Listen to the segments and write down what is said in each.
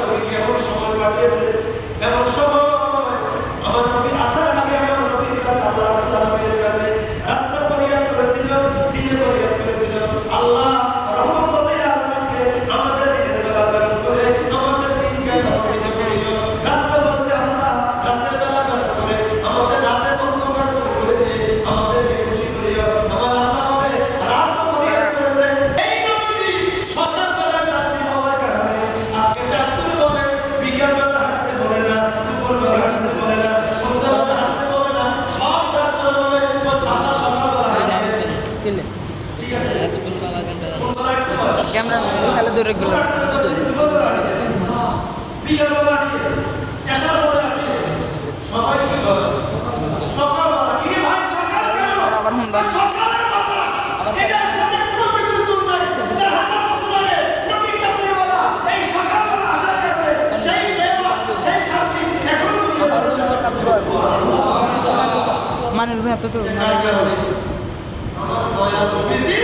নবী কেমন সময় কাটিয়েছে, এমন সময় আমার নবী আসার আগে আমার নবীর কাছে আল্লাহ তাআলার কাছে রাত্রে পরিহার করেছিল, দিনে পরিহার করেছিল। আল্লাহ রহমতুল লিল আলামিনকে আমাদের দিনের বেলা প্রেরণ করে আমাদের দিনকে নবীতে করিও। রাত্রে বলছে আল্লাহ রাতের বেলা প্রেরণ করে আমাদের রাতে অন্ধকার করে দিয়ে আমাদেরকে খুশি করিও। আমার আল্লাহ বলে রাত পরিহার করেছে এই নবী সকাল বেলা তাশরীফ হওয়ার কারণে আজকে ডাক্তার বলে বিকাল বেলা হাঁটতে বলে না, দুপুর বেলা হাঁটতে বলে না, সন্ধ্যা বেলা হাঁটতে বলে না, সব ডাক্তার বলে ও সারা সকাল বেলা হাঁটতে। ঠিক আছে ক্যামেরা খালি দূরে গেল বিকাল বেলা দিয়ে এসার বেলা রাখি সবাই কি করে সকাল বেলা কি রে ভাই সকাল কেন আবার হুন্ডা সকালের বাতাস এটার সাথে কোনো কিছু তুল নাই। তার হাতে মতো লাগে নবী কাপড়ে বলা এই সকাল বেলা আসার কারণে সেই প্রেম সেই শান্তি এখনো দুনিয়া মানুষের কাছে মানের ভাই তো আমার দয়া নবীজি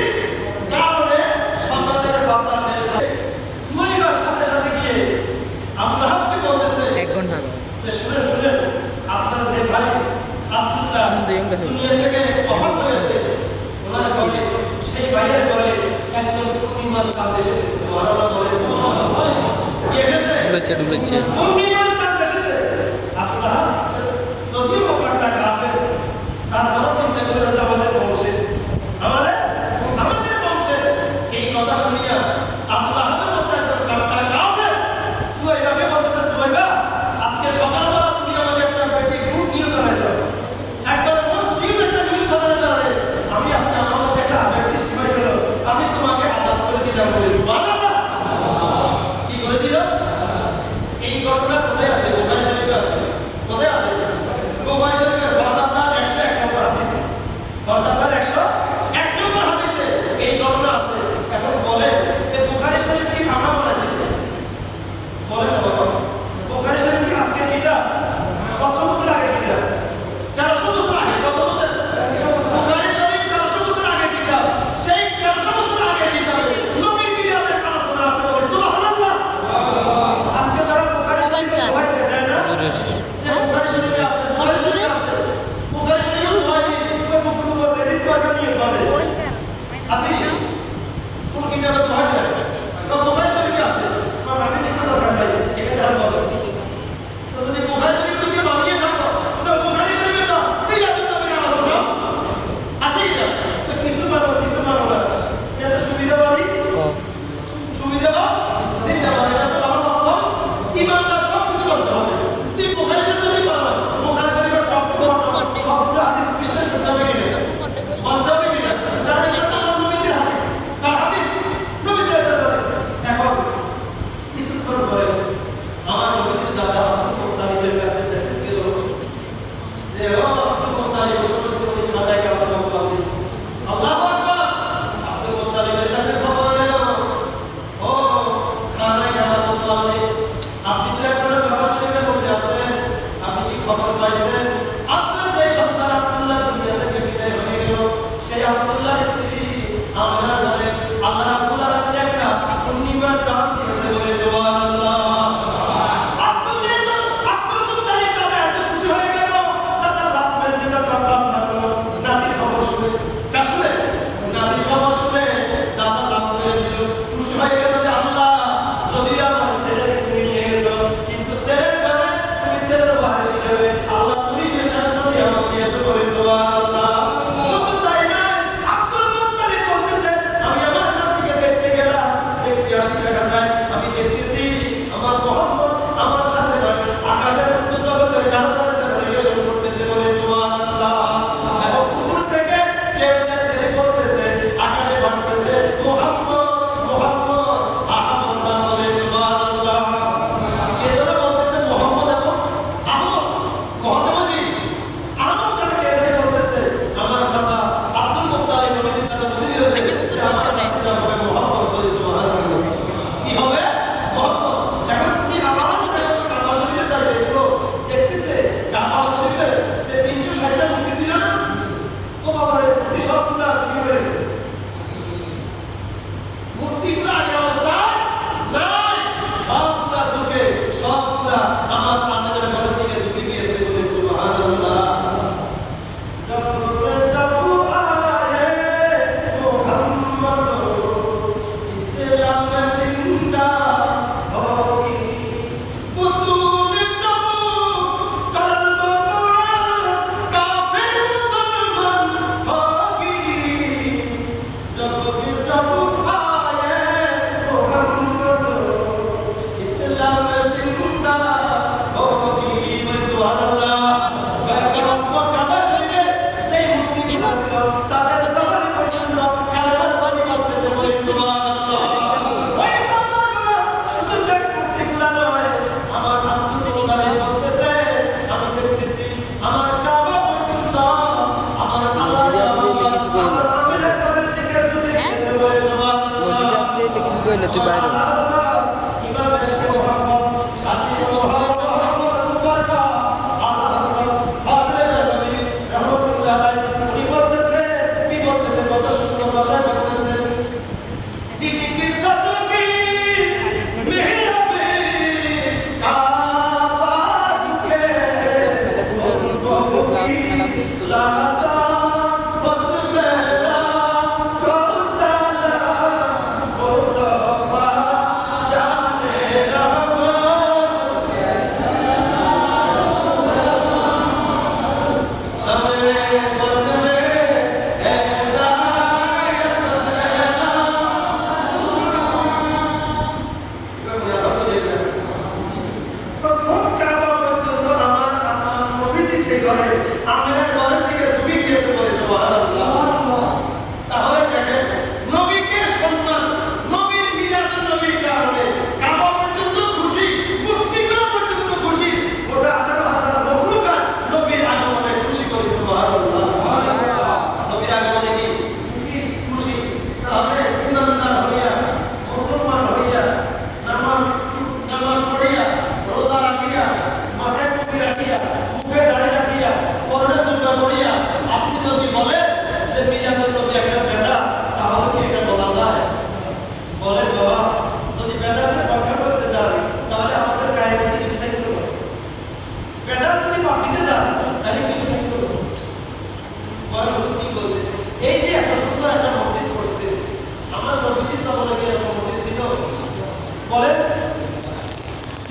কারণে সকালের বাতাসের সাথে সুমাইবার সাথে সাথে গিয়ে আব্রাহামকে বলতেছে 1 ঘন্টা আগে যে শুনে আপনার যে ভাই আব্দুল্লাহ দুনিয়া থেকে অফার করেছে ওনার বলে সেই ভাইয়ের ঘরে একজন পূর্ণিমার চাঁদ এসেছে। সুবহানাল্লাহ বলে কি এসেছে? ডুবলেছে পূর্ণিমার চাঁদ এসেছে। আব্রাহাম যদি মোকারটা কাফের তারপর চিন্তা করে আমাদের বংশে আমাদের বংশে এই কথা শুনিয়া আব্রাহামের মতো একজন কাফের কাফের সুহাইবাকে বলতেছে সুহাইবা আজকে সকালবেলা তুমি আমাকে একটা বেটি গুড নিউজ জানাইছো, একবার মোস্ট নিউজ একটা নিউজ জানালে আমি আজকে আমার মধ্যে একটা আবেগ সৃষ্টি হয়ে গেল, আমি তোমাকে আজাদ করে দিলাম বলে। সুবহানাল্লাহ কি করে দিল? এই ঘটনা কোথায় আছে? বুখারী শরীফে আছে। কোথায় আছে? বুখারী শরীফের 5101 নম্বর হাদিস। 5101 নম্বর হাদিসে এই ঘটনা আছে। এখন বলে যে বুখারী শরীফ কি আমরা বলেছি? বলে না বাবা। বুখারী শরীফ কি আজকে কিতাব? কত বছর আগে কিতাব? 1300 বছর আগে। কত বছর? বুখারী শরীফ 1300 বছর আগে কিতাব। সেই 1300 বছর আগে কিতাবে নবীর মিলাদের আলোচনা আছে। বলে সুবহানাল্লাহ। আজকে যারা বুখারী শরীফে ভয় দেয় না যে বুখারী শরীফে আছে, বুখারী শরীফে আছে, বুখারী শরীফে ভয় নেই, ওই বুকুর উপর লেডিস পার্কার নিয়ে বলে আছে কি? কোন কি যাবে ভয় দেয়? তো বুখারী শরীফে আছে, আমার আমি নিশ্চয় দরকার নাই, এখানে আর বলো। তো যদি বুখারী শরীফ থেকে বানিয়ে থাকো তো বুখারী শরীফে তো মিলাদুন নবীর আলোচনা আছে কি না? তো কিছু মানো না, এটা সুবিধা বাড়ি সুবিধা বা জিন্দাবাদ, এটা তো আমার লক্ষ্য। ইমানদার সব কিছু করতে হবে। তুই বুখারী শরীফ যদি বানাও, বুখারী শরীফের সবগুলো হাদিস বিশ্বাস করতে হবে কিনা? মানতে হবে কিনা? কারণ এটা তো আমার নবীর হাদিস। কার হাদিস? নবী সাল্লাল্লাহু আলাইহি ওয়াসাল্লাম। এখন কিছুক্ষণ পরে আমার নবীর দাদা আব্দুল মুত্তালিবের কাছে মেসেজ গেল যে ও আব্দুল মুত্তালিব সমস্ত খানায় কাবার মতো আল্লাহু আকবার। আব্দুল মুত্তালিবের কাছে খবর এলো ও খানায় কাবার মতো আপনি তো এখন কাবা শরীফের মধ্যে আছেন, আপনি কি খবর পাইছেন? আপনার যে সন্তান আব্দুল্লাহ দুনিয়া থেকে বিদায় হয়ে গেল, সেই আব্দুল্লাহর স্ত্রী আমিনা বলে আল্লাহ রাব্বুল আলামিন একটা পূর্ণিমার চাঁদ দিয়েছে বলে। সুবহানাল্লাহ। আব্দুল মুত্তালিব দাদা এত খুশি হয়ে গেল, দাদা লাভ মেরে দিল, নাতির খবর শুনে। কার শুনে? নাতির খবর শুনে দাদা লাভ মেরে দিল, খুশি হয়ে গেল যে আল্লাহ যদি আমার ছেলেকে তুমি নিয়ে গেছো, কিন্তু ছেলের ঘরে তুমি ছেলের বাইরে যাবে, আল্লাহ তুমি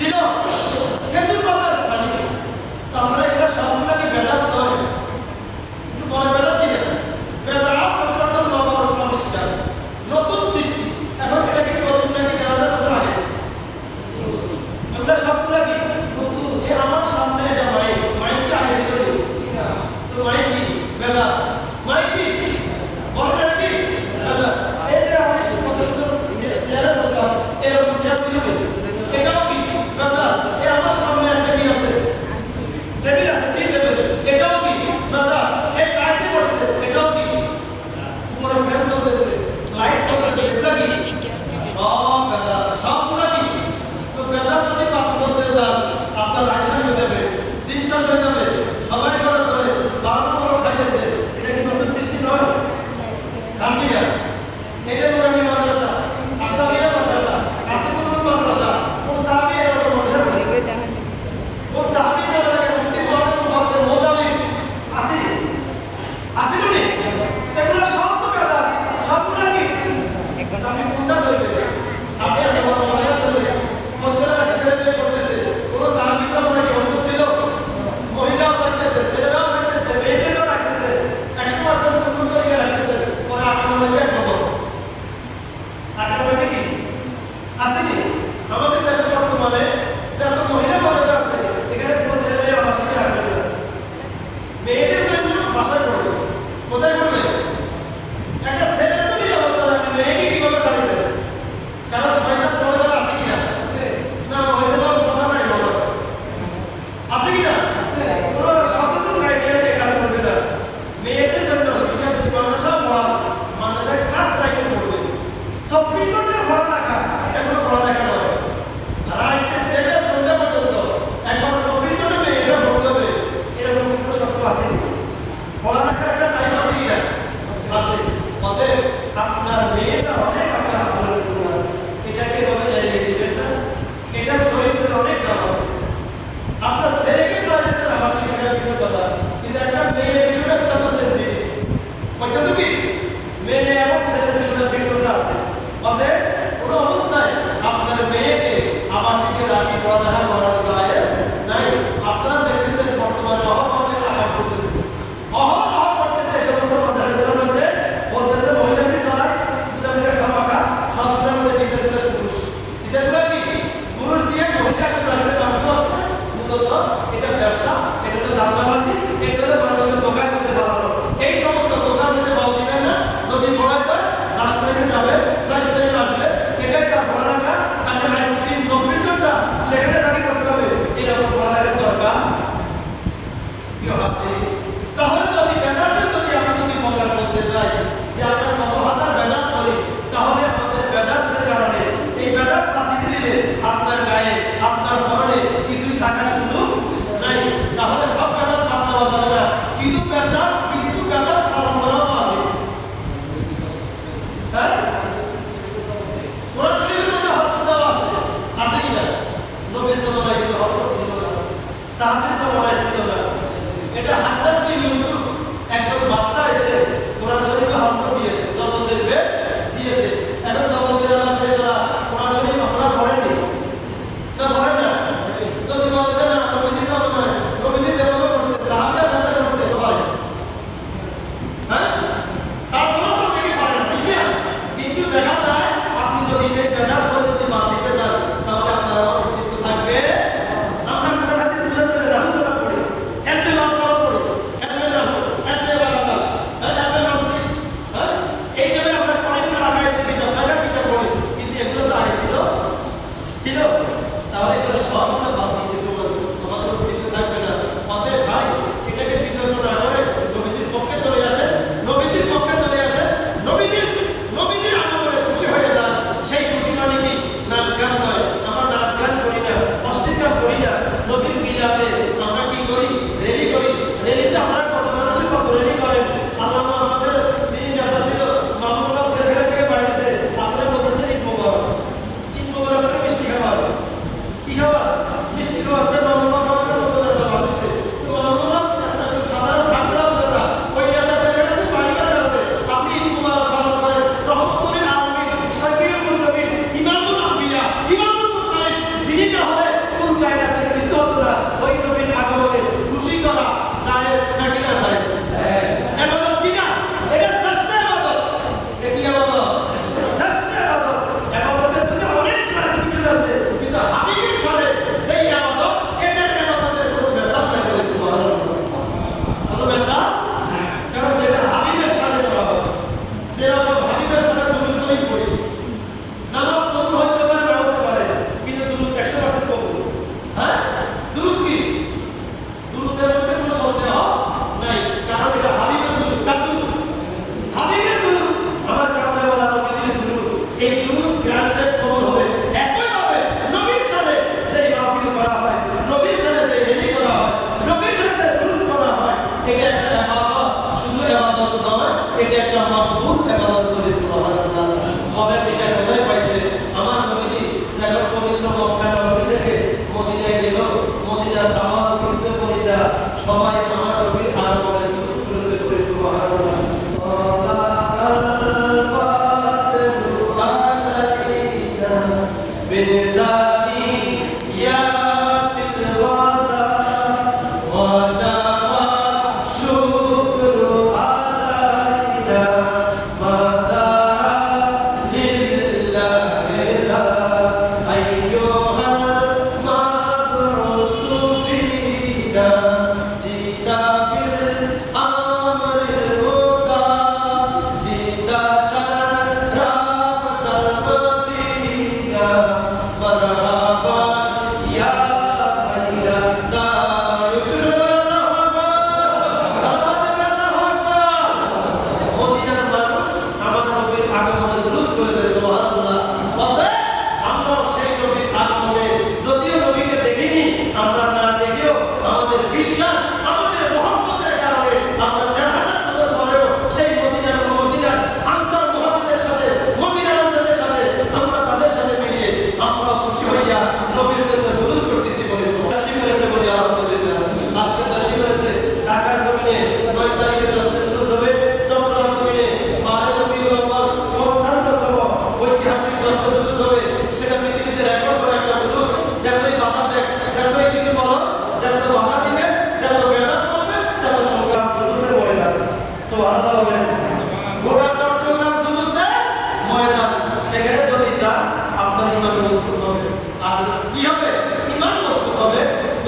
ছিল খেজুর পাতার ছানি। তো আমরা এগুলো সবগুলোকে বেদাত নয়, কিন্তু বড় বেদাত কি না? বেদাত সংক্রান্ত নবর আবিষ্কার, নতুন সৃষ্টি। এখন এটা কি নতুন নাকি 1000 বছর আগে? এগুলো সবগুলো কি নতুন। এ আমার সামনে এটা মাইক কি আগে ছিল না? তো মাইক কি বেদাত? মাইক কি বলটা কি বেদাত? এই যে আমি কত সুন্দর চেয়ারে বসলাম, এরকম চেয়ার ছিল এটাও কি বেদাত? এ আমার সামনে একটা কি আছে? টেবিল আছে, টি টেবিল, এটাও কি বেদাত? এই টাইসে বসছে, এটাও কি? উপরে ফ্যান চলতেছে, লাইট চলতেছে, এটা কি সব বেদাত, সবগুলো কি? তো বেদাত যদি আপনি বলতে যান, আপনার আয় শেষ হয়ে যাবে, দিন শেষ হয়ে যাবে, সবাই করে করে বারো খাইতেছে। এটা কি নতুন সৃষ্টি নয়? গাম্বিয়া, এই যে নুরানি মাদ্রাসা, আশরাফিয়া মাদ্রাসা, কাসিমুল মাদ্রাসা, কোন সাহাবী এরকম মাদ্রাসা করছে? কোন সাহাবী বলে মুফতি মুহাম্মদ আছে মোদাবি আছে আছে নি? এগুলো সব তো বেদাত, সবগুলো কি? আপনি কোনটা ধরবেন? আপনি একটা মাদ্রাসা ধরবেন, হোস্টেলে একটা ছেলে পড়তেছে, কোন সাহাবী তো মনে কি হোস্টেল ছিল? মহিলাও থাকতেছে, ছেলেরাও থাকতেছে, মেয়েদেরও রাখতেছে, 100% সুন্দর তরিকা রাখতেছে। ওরা আপনার মধ্যে একটা বল আপনার মধ্যে কি আছে কি? আমাদের দেশে বর্তমানে যত মহিলা মানুষ আছে, এখানে কোনো ছেলে মেয়ে আবাসিক রাখবে না। মেয়েদের জন্য বাসায় পড়বে, কোথায় পড়বে? একটা ছেলে তো নিরাপদ না, একটা মেয়েকে কিভাবে ছাড়ি দেবে? কারণ শয়তান সমাজে আছে কিনা? না, হয়তো বা কথা নাই বলা আছে কিনা? কোনো সচেতন গাইডলাইনে কাজ করবে না। মেয়েদের জন্য শিক্ষা যদি মাদ্রাসা পড়া, মাদ্রাসায় ক্লাস টাইমে পড়বে, 24 ঘন্টা পড়ালেখা, এটা কোনো পড়ালেখা নয়। রাত থেকে সন্ধ্যা পর্যন্ত একবার 24 ঘন্টা মেয়েরা পড়তে হবে, এরকম কোনো শর্ত আছে কি? পড়ালেখার একটা টাইম আছে কিনা? আছে। অতএব আপনার মেয়েটা অনেক আপনার হাত ধরে রাখবে, এটাকে এভাবে এড়িয়ে দিবেন না। এটার চরিত্রের অনেক দাম আছে। আপনার ছেলেকে ক্লাসে আবাসিক শিক্ষার ভিন্ন কথা, কিন্তু একটা মেয়ের বিষয়টা কত সেনসিটিভ, কত কি? মেয়ে এবং ছেলের বিষয়টা ভিন্নতা আছে। অতএব কোনো অবস্থায় আপনার মেয়েকে আবাসিকে রাখি পড়ালেখা করানো জায়েজ নাই। আপনারা দেখতেছেন বর্তমানে অহরহ আকাশ চলতেছে, অহরহ করতেছে এই সমস্ত মাদ্রাসাগুলোর মধ্যে, বলতেছে মহিলাকে ছড়ায় দুটা খামাকা, সবগুলোর মধ্যে ডিজাইনগুলো পুরুষ। ডিজাইনগুলো কি? পুরুষ দিয়ে মহিলাকে ক্লাসে নামতে আসছে। মূলত এটা ব্যবসা, এটা হলো দান্দাবাজি, এটা হলো মানুষের দোকান মধ্যে বাড়ানো। এই সমস্ত দোকান মধ্যে বাড়ানো দিবেন না। যদি পড়ায় তো জাস্ট টাইমে যাবে, জাস্ট টাইমে আসবে, এটাই তার পড়ালেখা। তাকে 24 ঘন্টা সেখানে দাঁড়িয়ে করতে হবে, এরকম পড়ালেখার দরকার কি আছে? তাহলে যদি বেদাতের যদি আমি যদি মঙ্গল বলতে চাই যে আপনার কত হাজার বেদাত করি, তাহলে আমাদের বেদাতের কারণে এই বেদাত বাতিল দিলে আপনার গায়ে আপনার ঘরে কিছুই থাকার সুযোগ নাই। তাহলে সব বেদাত বাদ দেওয়া যাবে না, কিছু বেদাত পালন করাও আছে। হ্যাঁ, কোরআন শরীফের মধ্যে হক দেওয়া আছে, আছে কিনা? নবী সাল্লাল্লাহু আলাইহি ওয়াসাল্লাম হক ছিল না, সাহাবী সাল্লাল্লাহু ছিল না। এটা হাজ্জাজ বিন ইউসুফ একজন বাদশা এসে কোরআন শরীফে হক দিয়েছে, জবজের বেশ দিয়েছে। এখন জবজের আলা পেশরা কোরআন শরীফ আপনারা পড়েননি না? পড়েন না? যদি বলেন না নবীজি জানো না, নবীজি যেভাবে করছে, সাহাবীরা যেভাবে করছে হয়, হ্যাঁ, তারপরেও তো অনেকে পারে না, ঠিক না? কিন্তু দেখা যায় আপনি যদি সেই বেদাত করে যদি বাদ দিতে যান, তাহলে আপনার অস্তিত্ব থাকবে। আমরা কোরআন হাদিস বুঝাতে রাহুসরা পড়ি, এমনি মানসারা পড়ি, এমনি না, এমনি বারাকা, এমনি মানতি, হ্যাঁ, এই সময় আমরা অনেকগুলো আগায় দিতে কিতাব পড়ি, কিন্তু এগুলো তো আগে ছিল। তাহলে এগুলো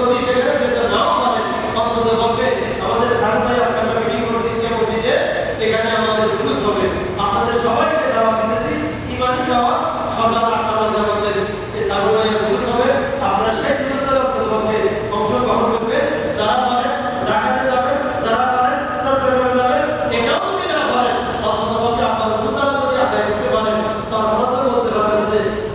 যদি সেখানে যেতে নাও পারে অন্তত পক্ষে আমাদের স্যার ভাই আজকে আমরা মিটিং করছি যে মসজিদে এখানে আমাদের জুলুস হবে আপনাদের সবাইকে দাওয়াত দিতেছি ইমানি দাওয়াত সকাল 8টা বাজে আমাদের এই স্যার ভাই জুলুস হবে আপনারা সেই জুলুসের অন্তত পক্ষে অংশগ্রহণ করবেন যারা পারেন ঢাকাতে যাবেন যারা পারেন চট্টগ্রামে যাবেন এটাও যদি না পারেন অন্তত পক্ষে আপনারা রোজা যদি আদায় করতে পারেন তারপরে তো বলতে পারেন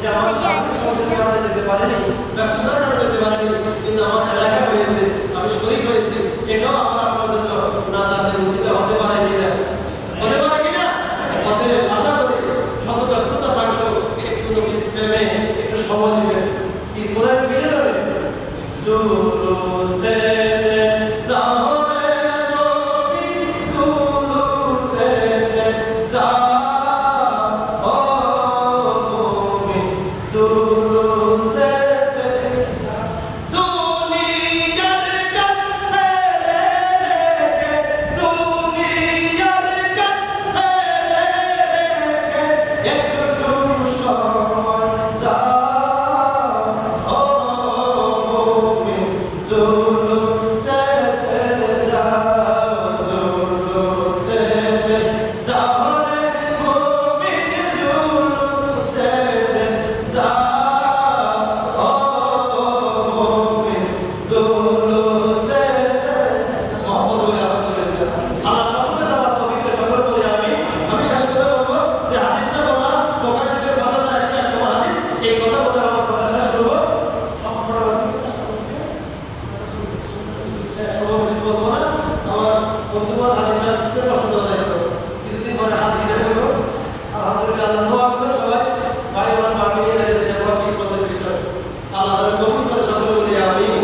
যে আমার সাথে সমস্যার কারণে যেতে পারেনি ব্যস্ততার কারণে যেতে পারেনি কিন্তু আমার এলাকা হয়েছে আমি শরীর হয়েছি এটাও আমার আপনার জন্য নাজাতের উচিলা হতে পারে কিনা হতে পারে কিনা অতএব আশা করি শত ব্যস্ততা থাকলেও একটু নবীর প্রেমে একটু সময় দিবেন কি কোরআন কিসে যাবে জুলুসে জাহরে নবী জুলুসে ও মুমিন জুলুসে দুনিয়ার কাজ ফেলে রেখে দুনিয়ার কাজ ফেলে রেখে একটু সময় দাও ও মুমিন জুলুসে যাও জুলুসে যাও রে মুমিন জুলুসে যাও ও মুমিন জুলুসে আল্লাহ সকলে যাওয়ার তৌফিক দেন সকলে বলি আমি শেষ করে বলবো যে হাদিসটা বললাম বোখারী শরীফের 5081 নম্বর হাদিস এই কথা বলে আমার কথা শেষ করব বলবো না আমার বন্ধুরা হাদিসটা খুব পছন্দ করে কিছুদিন পরে হাত দিতে বলবো আলহামদুলিল্লাহ আল্লাহ দোয়া করবেন সবাই ভাই বোন মার্কেটে যাচ্ছে আমরা মিস করতে বিষয় আল্লাহ তাআলা কবুল করে সকলে বলি আমিন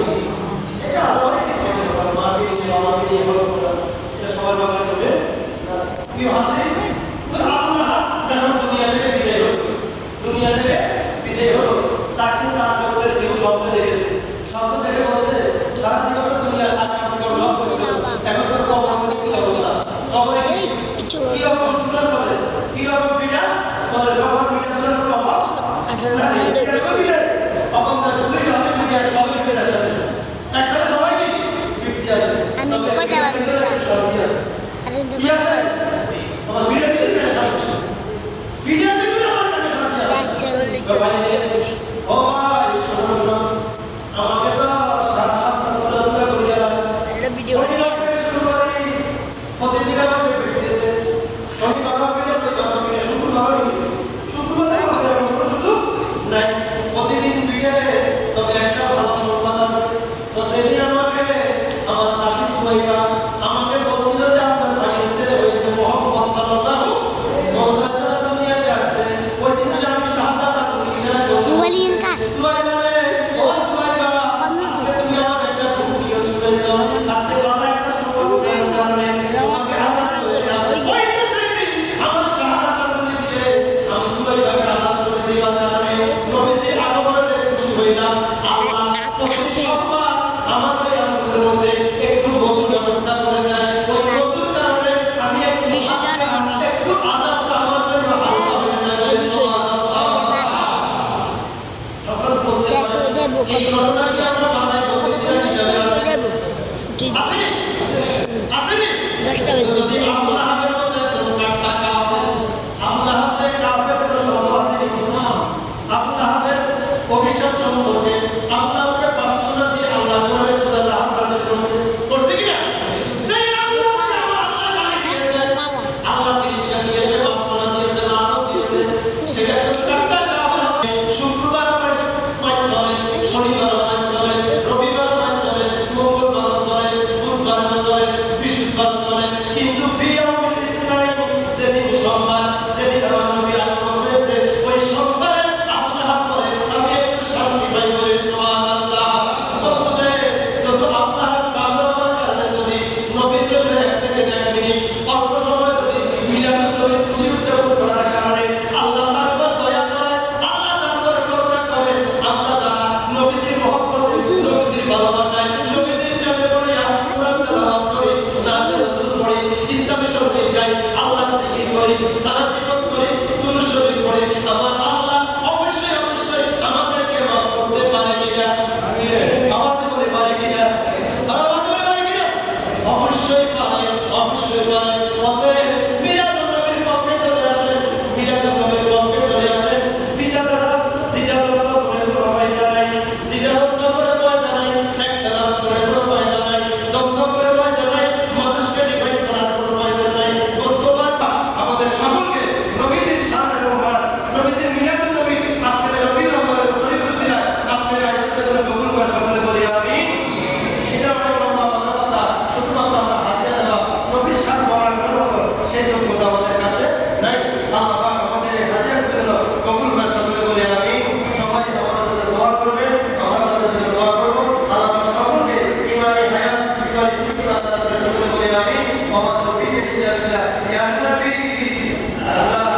এটা অনেক কিছু হতে পারে মার্কেটে এটা সবার ব্যাপারে হবে কি হাসি তো আল্লাহ যখন দুনিয়া থেকে বিদায় হলো দুনিয়া থেকে বিদায় হলো তাকে তার ব্যাপারে কেউ স্বপ্ন দেখেছে স্বপ্ন দেখে বলছে সারা জীবন দুনিয়ার আকাঙ্ক্ষা করলো এখন তো কবরের কি অবস্থা কবরে কি রকম পুরো চলে কি রকম বিনা চলে কবর বিনা ধরে কবর 18 মিনিটের পিছনে অপন্দা পুলিশ অনেক দিকে সবাই বের আছে একসাথে সবাই কি 50 আছে আমি তো কথা বলছি সবাই আছে আরে কি আছে আমার ভিডিও দিতে ভিডিও দিতে আমার কাছে সবাই আছে ও ভাই শোনো শোনো আমাকে তো সারা সপ্তাহ তোলা করে গেল ভিডিও শুরু করি প্রতিদিন আমাকে দেখতেছে আমি বাবা ভিডিও তো বাবা ভিডিও শুরু করি শুরু করতে পারছে কোনো সুযোগ নাই প্রতিদিন ভিডিও তবে একটা ভালো সংবাদ আছে তো সেদিন আমাকে আমার আশিস সুমাইয়া আমাকে বলছিল যে আপনার ভাইয়ের ছেলে হয়েছে মোহাম্মদ সাল্লাল্লাহু আলাইহি ওয়াসাল্লাম দুনিয়াতে আসছে ওই দিন আমি শাহাদাত করি ইশারা করি মোবাইল ইনকা সুমাইয়া রে ও সুমাইয়া আজকে তুমি আমার একটা ভিডিও শুনেছো আজকে বাবা একটা সমস্যার কারণে তোমাকে আযাদ করে দিলাম ওই যে সেদিন আমার শাহাদাত করে দিয়ে আমি সুমাইয়াকে আযাদ করে দেওয়ার কারণে নবীজির আগমনে যে খুশি হইলাম আল্লাহ প্রতি সোমবার আমার ওই আমলের মধ্যে একটু মধুর ব্যবস্থা করে দেয় ওই মধুর কারণে আমি একটু আযাবটা আমার জন্য হালকা হয়ে যায় বলে সুবহানাল্লাহ তখন বলতে শেষ হয়ে যাবো এই ঘটনা কি আমরা বাংলায় বলতেছিলাম শেষ হয়ে যাবো ছুটি আসেনি আসেনি 10টা বেজে যদি আবু লাহাবের মধ্যে চমৎকারটা কাফের আবু লাহাব যে কাফের কোনো শব্দ আসেনি না আবু লাহাবের অভিশাপ সম্পর্কে আবু লাহাবকে বাদশাহ দিয়ে আল্লাহ কোরআনে সূরা লাহাব নাযিল করছে কি না যে আবু লাহাবকে আল্লাহ গালি দিয়েছে আল্লাহ তিরস্কার দিয়েছে বাদশাহ দিয়েছে লাহাব দিয়েছে সেটা চমৎকারটা কাফের হবে শুক্রবার আমার চলে শনিবার আমার চলে ইয়া নবী সাল্লাল্লাহু